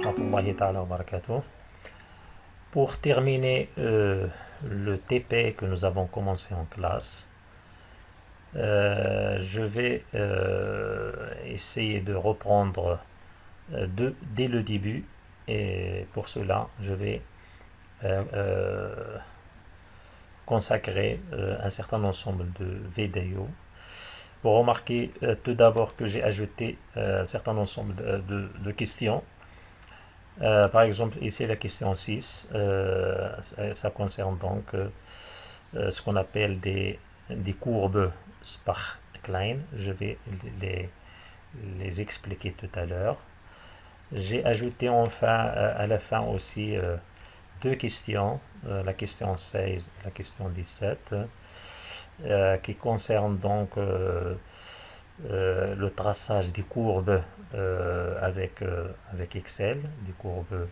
rahmatullahi ta'ala wa barakatuh. Pour terminer le TP que nous avons commencé en classe, je vais essayer de reprendre dès le début, et pour cela je vais consacrer un certain ensemble de vidéos. Vous remarquez tout d'abord que j'ai ajouté un certain ensemble de questions. Par exemple, ici la question 6, ça concerne donc ce qu'on appelle des courbes Spark-Klein. Je vais les expliquer tout à l'heure. J'ai ajouté enfin à la fin aussi deux questions, la question 16 et la question 17, qui concernent donc le traçage des courbes avec Excel, des courbes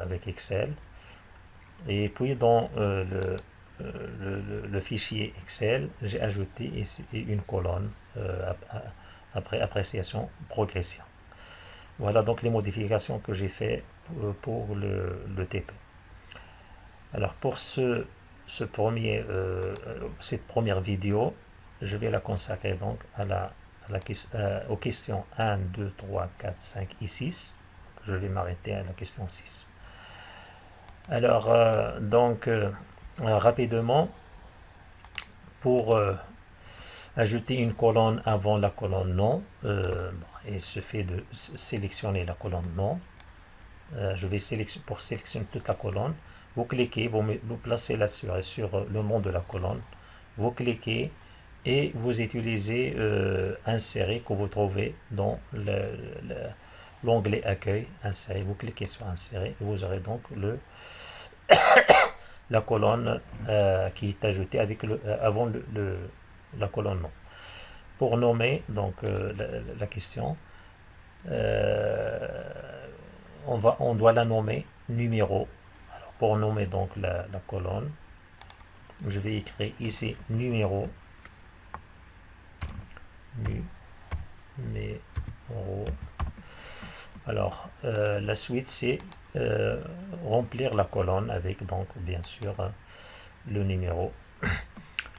avec Excel. Et puis dans le fichier Excel, j'ai ajouté ici une colonne après appréciation, progression. Voilà donc les modifications que j'ai fait pour le TP. Alors pour cette première vidéo, je vais la consacrer donc aux questions 1, 2, 3, 4, 5 et 6. Je vais m'arrêter à la question 6. Alors, rapidement, pour ajouter une colonne avant la colonne non, il suffit de sélectionner la colonne non. Je vais pour sélectionner toute la colonne. Vous cliquez, vous placez la souris sur le nom de la colonne. Vous cliquez et vous utilisez insérer que vous trouvez dans l'onglet accueil, insérer. Vous cliquez sur insérer et vous aurez donc la colonne qui est ajoutée avant la colonne non. Pour nommer donc la question, on doit la nommer numéro. Alors, pour nommer donc la colonne, je vais écrire ici numéro. Alors, la suite, c'est remplir la colonne avec, donc, bien sûr, le numéro.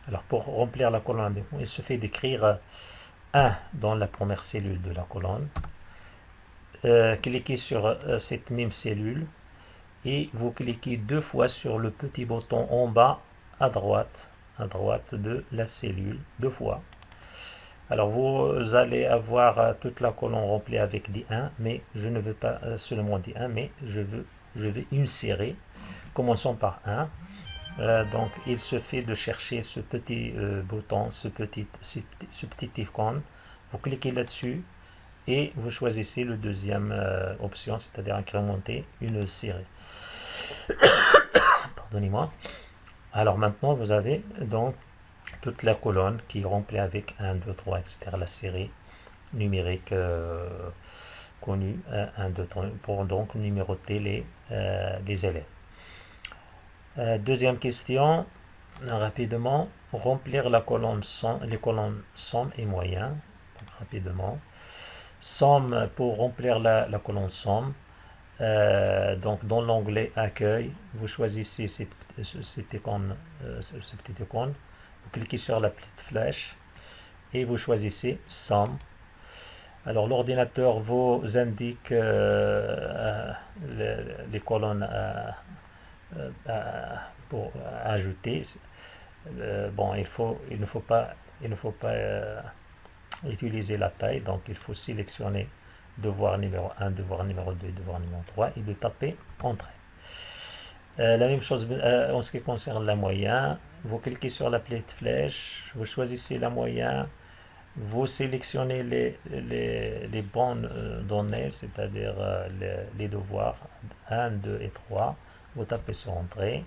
Alors, pour remplir la colonne, il suffit d'écrire 1 dans la première cellule de la colonne. Cliquez sur cette même cellule et vous cliquez deux fois sur le petit bouton en bas à droite de la cellule, deux fois. Alors vous allez avoir toute la colonne remplie avec des 1, mais je ne veux pas seulement des 1, mais je vais insérer. Commençons par 1. Donc il suffit de chercher ce petit bouton, ce petit icône. Vous cliquez là-dessus et vous choisissez la deuxième option, c'est-à-dire incrémenter une série. Pardonnez-moi. Alors maintenant vous avez donc toute la colonne qui est remplie avec 1, 2, 3, etc. La série numérique connue 1, 2, 3 pour donc numéroter les élèves. Deuxième question, rapidement, remplir les colonnes somme et moyen. Donc, rapidement. Somme, pour remplir la colonne somme, donc dans l'onglet accueil, vous choisissez cette icône, ce petit icône. Vous cliquez sur la petite flèche et vous choisissez somme. Alors l'ordinateur vous indique les colonnes pour ajouter. Bon, il ne faut pas utiliser la taille, donc il faut sélectionner devoir numéro 1, devoir numéro 2, devoir numéro 3 et de taper Entrée. La même chose en ce qui concerne la moyenne. Vous cliquez sur la petite flèche, vous choisissez la moyenne, vous sélectionnez les bonnes données, c'est-à-dire les devoirs 1, 2 et 3. Vous tapez sur Entrée.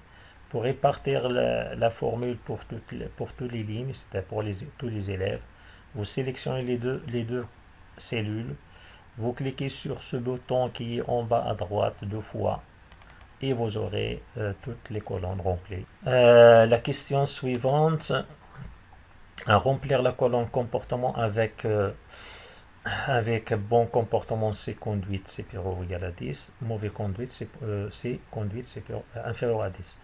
Pour répartir la formule pour tous les lignes, c'est-à-dire pour tous les élèves, vous sélectionnez les deux cellules, vous cliquez sur ce bouton qui est en bas à droite deux fois et vous aurez toutes les colonnes remplies. La question suivante, remplir la colonne comportement avec avec bon comportement, C conduite supérieur ou égal à 10, mauvais conduite, C conduite inférieur à 10.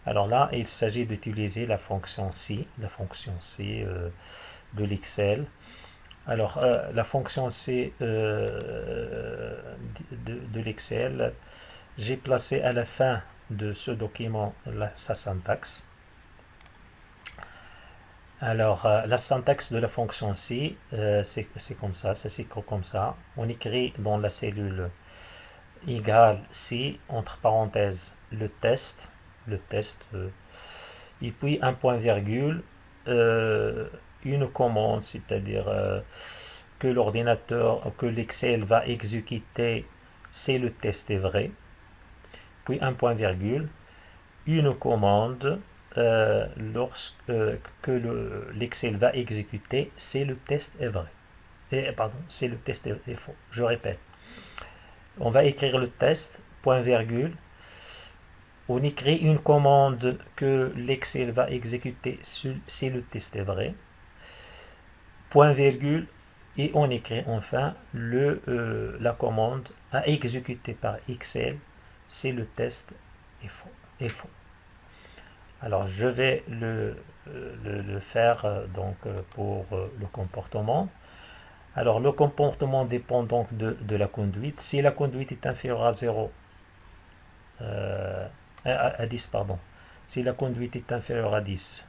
Alors là, il s'agit d'utiliser la fonction C de l'Excel. Alors, la fonction C de l'Excel, j'ai placé à la fin de ce document sa syntaxe. Alors, la syntaxe de la fonction C, c'est comme ça, ça s'écrit comme ça. On écrit dans la cellule égale C, entre parenthèses, le test, et puis un point virgule, une commande, c'est-à-dire que l'ordinateur, que l'Excel va exécuter, c'est le test est vrai, puis un point virgule, une commande que l'Excel va exécuter, c'est le test est vrai. Pardon, c'est le test est faux. Je répète. On va écrire le test, point virgule. On écrit une commande que l'Excel va exécuter, c'est le test est vrai. Point virgule. Et on écrit enfin la commande à exécuter par Excel, c'est le test est faux. Alors je vais le faire pour le comportement. Alors le comportement dépend donc de la conduite. Si la conduite est inférieure à 0, à 10, pardon. Si la conduite est inférieure à 10,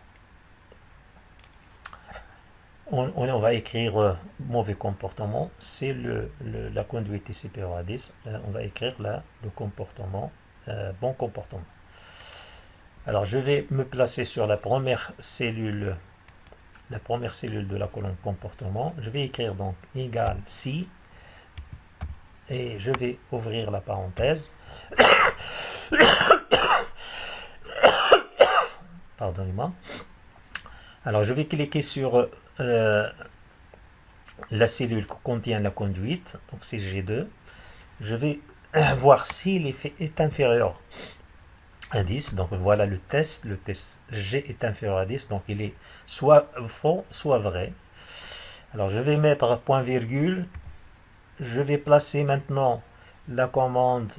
on va écrire mauvais comportement. Si la conduite est supérieure à 10, on va écrire le comportement, bon comportement. Alors je vais me placer sur la première cellule de la colonne comportement. Je vais écrire donc égal si, et je vais ouvrir la parenthèse. Pardonnez-moi. Alors je vais cliquer sur la cellule qui contient la conduite, donc c'est G2. Je vais voir si l'effet est inférieur à 10. Donc voilà le test G est inférieur à 10, donc il est soit faux, soit vrai. Alors je vais mettre point virgule. Je vais placer maintenant la commande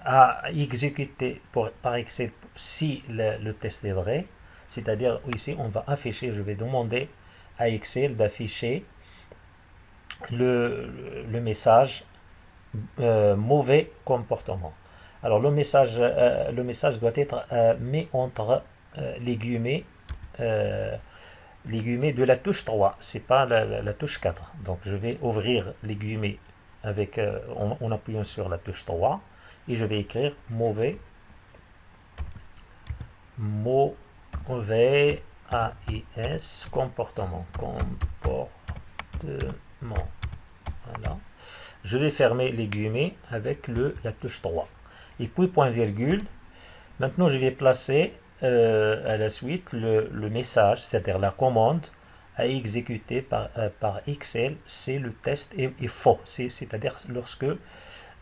à exécuter par Excel si le test est vrai. C'est-à-dire ici on va afficher, je vais demander à Excel d'afficher le message mauvais comportement. Alors le message doit être mis entre les guillemets de la touche 3, c'est pas la touche 4. Donc je vais ouvrir les guillemets avec, en appuyant sur la touche 3 et je vais écrire mauvais AIS comportement. Voilà. Je vais fermer les guillemets avec la touche 3. Et puis point virgule. Maintenant je vais placer à la suite le message, c'est-à-dire la commande à exécuter par Excel, c'est le test est faux. C'est-à-dire lorsque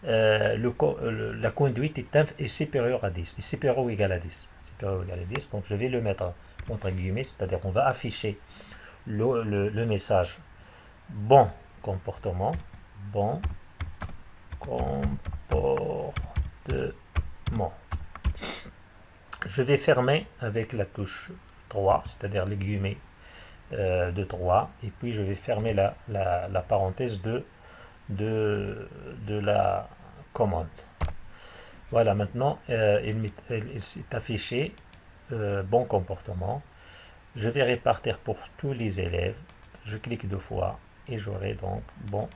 la conduite est supérieure à 10, est supérieure ou égale à 10. Supérieure ou égale à 10. Donc je vais le mettre entre guillemets, c'est-à-dire on va afficher le message bon comportement. Bon comportement. Je vais fermer avec la touche 3, c'est-à-dire les guillemets de 3, et puis je vais fermer la parenthèse de la commande. Voilà, maintenant il s'est affiché bon comportement. Je vais répartir pour tous les élèves. Je clique deux fois et j'aurai donc bon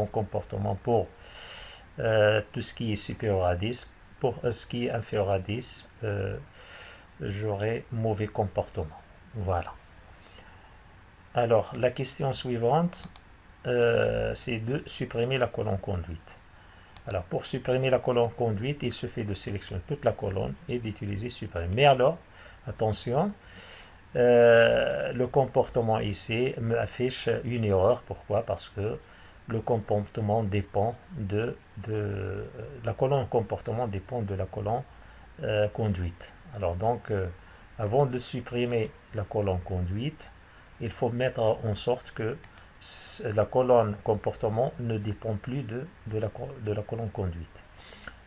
comportement pour tout ce qui est supérieur à 10. Pour ce qui est inférieur à 10, j'aurai mauvais comportement. Voilà. Alors, la question suivante, c'est de supprimer la colonne conduite. Alors, pour supprimer la colonne conduite, il suffit de sélectionner toute la colonne et d'utiliser supprimer. Mais alors, attention, le comportement ici me affiche une erreur. Pourquoi? Parce que le comportement dépend la colonne comportement dépend de la colonne conduite. Alors donc, avant de supprimer la colonne conduite, il faut mettre en sorte que la colonne comportement ne dépend plus de la colonne conduite.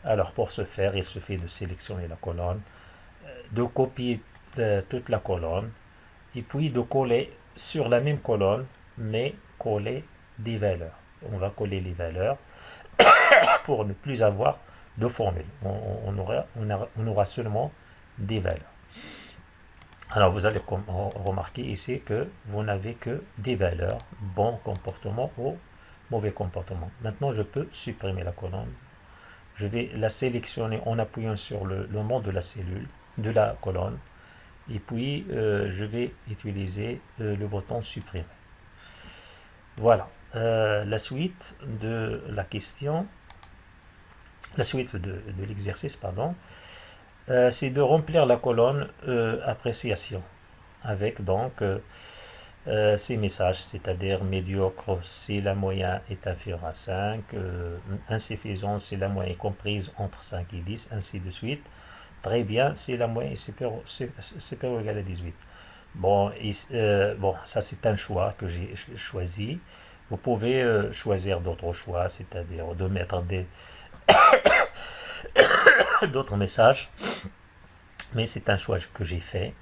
Alors pour ce faire, il suffit de sélectionner la colonne, de copier toute la colonne, et puis de coller sur la même colonne, mais coller des valeurs. On va coller les valeurs pour ne plus avoir de formule. On aura seulement des valeurs. Alors vous allez remarquer ici que vous n'avez que des valeurs, bon comportement ou mauvais comportement. Maintenant, je peux supprimer la colonne. Je vais la sélectionner en appuyant sur le nom de la cellule, de la colonne. Et puis, je vais utiliser le bouton supprimer. Voilà. La suite de la question, la suite de l'exercice, pardon, c'est de remplir la colonne appréciation avec donc ces messages, c'est-à-dire médiocre si la moyenne est inférieure à 5, insuffisant si la moyenne est comprise entre 5 et 10, ainsi de suite. Très bien si la moyenne est supérieure ou égale à 18. Bon, bon ça c'est un choix que j'ai choisi. Vous pouvez choisir d'autres choix, c'est-à-dire de mettre d'autres messages, mais c'est un choix que j'ai fait.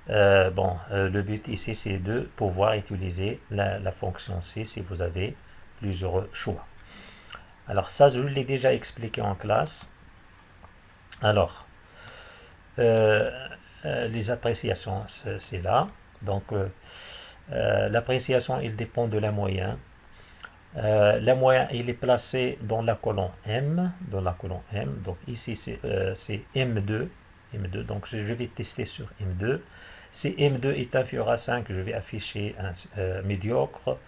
Bon, le but ici c'est de pouvoir utiliser la fonction C si vous avez plusieurs choix. Alors ça, je l'ai déjà expliqué en classe. Alors, les appréciations, c'est là. Donc, l'appréciation, il dépend de la moyenne. La moyenne, il est placé dans la colonne M. Dans la colonne M. Donc ici, c'est M2. M2. Donc, je vais tester sur M2. Si M2 est inférieur à 5, je vais afficher un médiocre.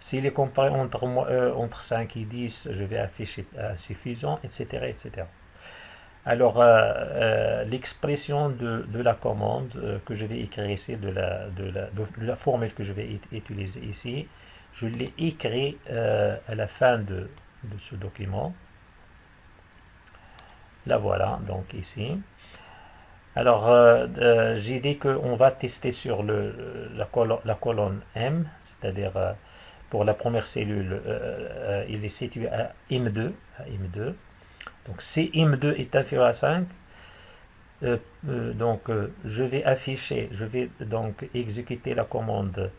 S'il est comparé entre 5 et 10, je vais afficher insuffisant, etc. etc. Alors, l'expression de la commande que je vais écrire ici, de la formule que je vais utiliser ici, je l'ai écrit à la fin de ce document. La voilà, donc ici. Alors, j'ai dit qu'on va tester sur la colonne M, c'est-à-dire pour la première cellule, il est situé à M2. Donc, si M2 est inférieur à 5, donc je vais donc exécuter la commande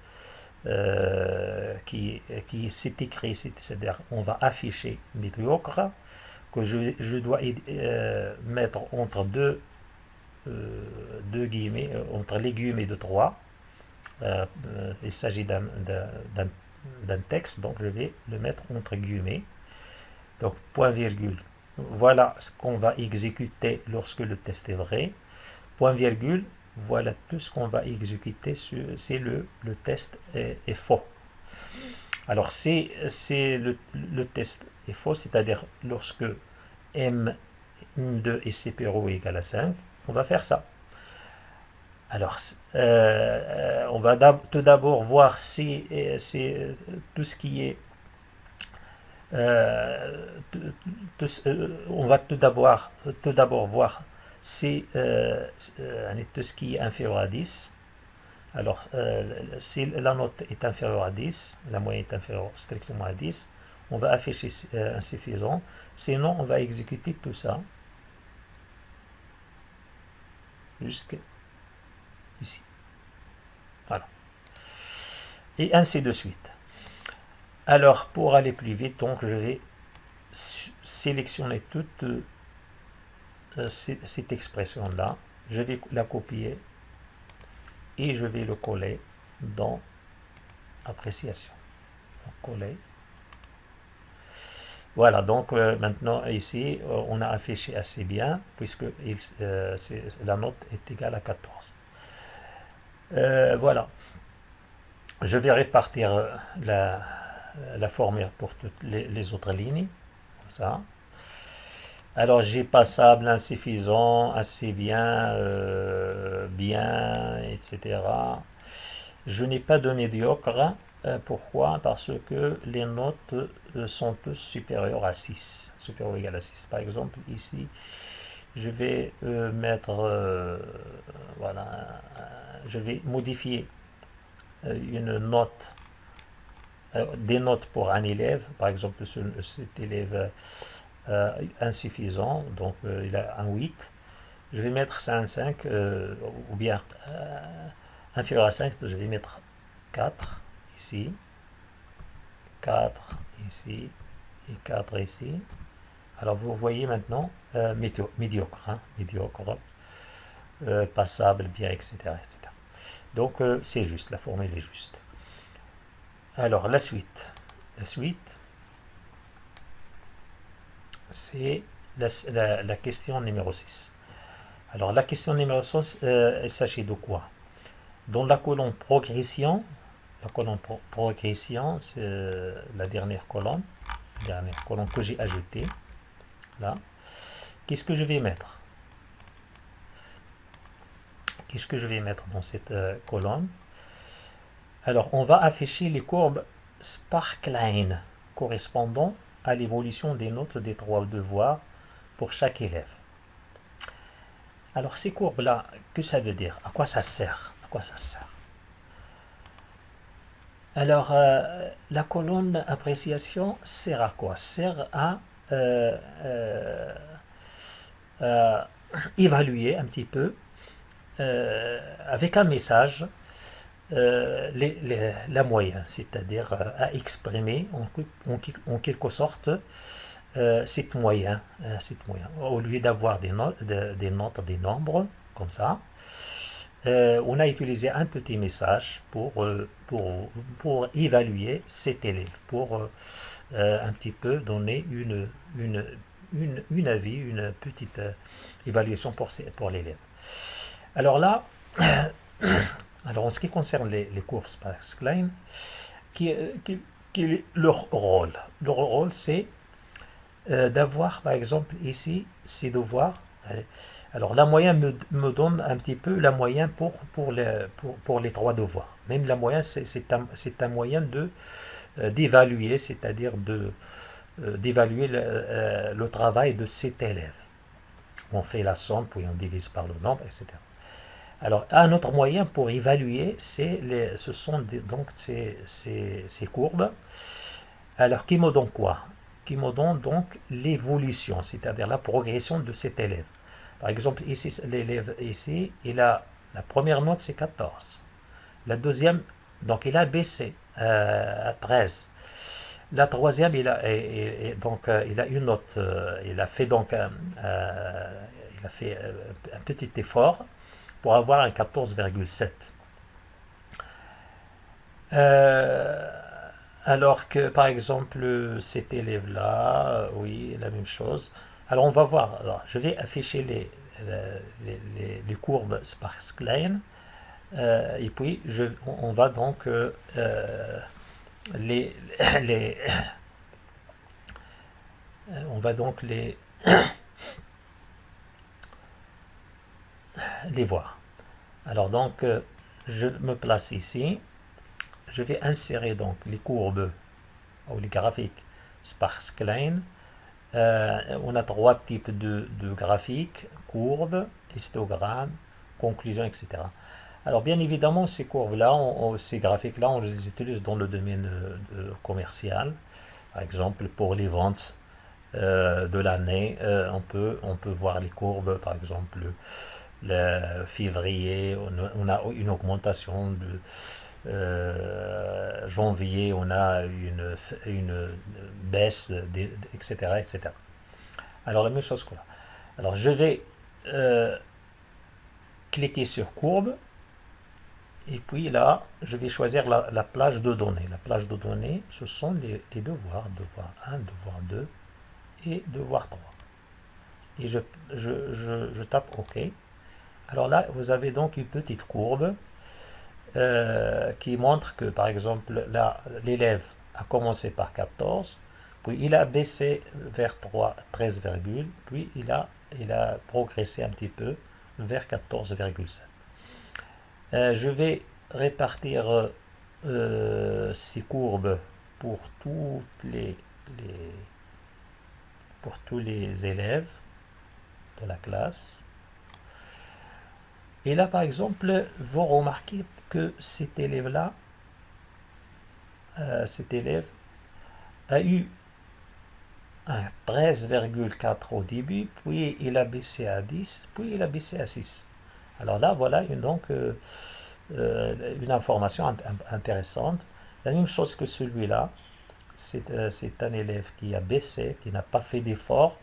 qui s'est écrit, c'est-à-dire on va afficher médiocre, que je dois mettre entre deux guillemets, entre les guillemets de 3. Il s'agit d'un texte, donc je vais le mettre entre guillemets. Donc point virgule. Voilà ce qu'on va exécuter lorsque le test est vrai. Point virgule. Voilà tout ce qu'on va exécuter si le test est faux. Alors si le test est faux, c'est-à-dire lorsque M2 est supérieur ou égal à 5, on va faire ça. Alors, on va tout d'abord voir si tout ce qui est... on va tout d'abord voir si tout ce qui est inférieur à 10. Alors, si la note est inférieure à 10, la moyenne est inférieure strictement à 10, on va afficher insuffisant. Sinon, on va exécuter tout ça jusqu'à ici. Voilà. Et ainsi de suite. Alors, pour aller plus vite, donc, je vais sélectionner toute cette expression-là. Je vais la copier et je vais le coller dans appréciation. Donc, coller. Voilà, donc maintenant ici, on a affiché assez bien, puisque la note est égale à 14. Voilà. Je vais répartir la formule pour toutes les autres lignes, comme ça. Alors j'ai passable, insuffisant, assez bien, bien, etc. Je n'ai pas de médiocre. Pourquoi? Parce que les notes sont tous supérieures à 6, supérieures ou égales à 6. Par exemple, ici, je vais mettre, voilà, je vais modifier une note des notes pour un élève, par exemple cet élève insuffisant, donc il a un 8, je vais mettre ça un 5, ou bien inférieur à 5, je vais mettre 4 ici, 4 ici et 4 ici. Alors vous voyez maintenant médiocre, hein, médiocre, passable, bien, etc. etc. Donc c'est juste, la formule est juste. Alors la suite. La suite, c'est la question numéro 6. Alors la question numéro 6, il s'agit de quoi? Dans la colonne progression, c'est la dernière colonne que j'ai ajoutée, là. Qu'est-ce que je vais mettre? Qu'est-ce que je vais mettre dans cette colonne? Alors, on va afficher les courbes Sparkline correspondant à l'évolution des notes des 3 devoirs pour chaque élève. Alors, ces courbes-là, que ça veut dire? À quoi ça sert? À quoi ça sert? Alors, la colonne appréciation sert à quoi? Sert à évaluer un petit peu avec un message la moyenne, c'est-à-dire à exprimer en quelque sorte cette moyenne, au lieu d'avoir des notes, des nombres comme ça. On a utilisé un petit message pour évaluer cet élève, pour un petit peu donner une avis, une petite évaluation pour l'élève. Alors là, alors en ce qui concerne les cours Sparkline, quel est leur rôle? Leur rôle, c'est d'avoir, par exemple, ici, ces devoirs. Alors la moyenne me donne un petit peu la moyenne pour les 3 devoirs. Même la moyenne, c'est un moyen d'évaluer, c'est-à-dire d'évaluer le travail de cet élève. On fait la somme, puis on divise par le nombre, etc. Alors, un autre moyen pour évaluer, ce sont donc ces courbes. Alors, qui me donne quoi? Qui me donne donc l'évolution, c'est-à-dire la progression de cet élève. Par exemple, ici, l'élève ici, la première note, c'est 14. La deuxième, donc il a baissé à 13. La troisième, il a une note, il a fait donc il a fait un petit effort pour avoir un 14,7. Alors que, par exemple, cet élève-là, oui, la même chose. Alors, on va voir. Alors, je vais afficher les courbes Sparkline. Et puis, on va donc les, les, on va donc les voir. Alors, donc, je me place ici. Je vais insérer donc les courbes ou les graphiques Sparkline. On a 3 types de graphiques, courbes, histogramme, conclusion, etc. Alors bien évidemment, ces courbes-là, ces graphiques-là, on les utilise dans le domaine commercial. Par exemple, pour les ventes de l'année, on peut voir les courbes, par exemple, le février, on a une augmentation de janvier, on a une baisse, etc., etc. Alors la même chose que là. Alors je vais cliquer sur courbe et puis là je vais choisir la plage de données. La plage de données, ce sont les devoirs, devoir 1, devoir 2 et devoir 3. Et je tape OK. Alors là, vous avez donc une petite courbe qui montre que, par exemple, là, l'élève a commencé par 14, puis il a baissé vers 13, puis il a progressé un petit peu vers 14,7. Je vais répartir ces courbes pour pour tous les élèves de la classe. Et là, par exemple, vous remarquez que cet élève-là, cet élève a eu un 13,4 au début, puis il a baissé à 10, puis il a baissé à 6. Alors là, voilà une information intéressante. La même chose que celui-là, c'est un élève qui a baissé, qui n'a pas fait d'efforts,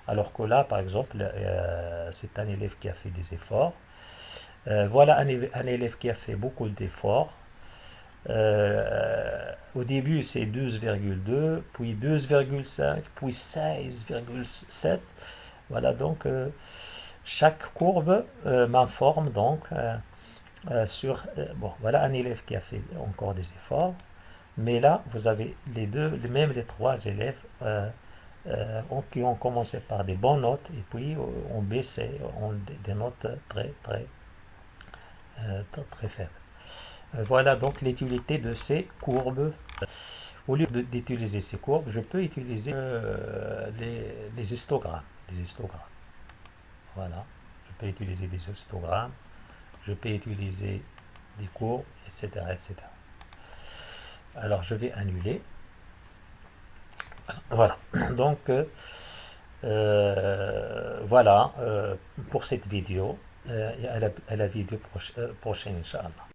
alors que là, par exemple, c'est un élève qui a fait des efforts. Voilà un élève qui a fait beaucoup d'efforts. Au début, c'est 12,2, puis 12,5, puis 16,7. Voilà, donc chaque courbe m'informe donc sur... bon, voilà un élève qui a fait encore des efforts. Mais là, vous avez les deux, même les trois élèves qui ont commencé par des bonnes notes et puis ont baissé, ont des notes très faibles. Voilà donc l'utilité de ces courbes. Au lieu d'utiliser ces courbes, je peux utiliser les histogrammes. Les histogrammes. Voilà. Je peux utiliser des histogrammes. Je peux utiliser des courbes, etc., etc. Alors je vais annuler. Voilà. Donc voilà pour cette vidéo. Et à la vidéo prochaine, Inch'Allah.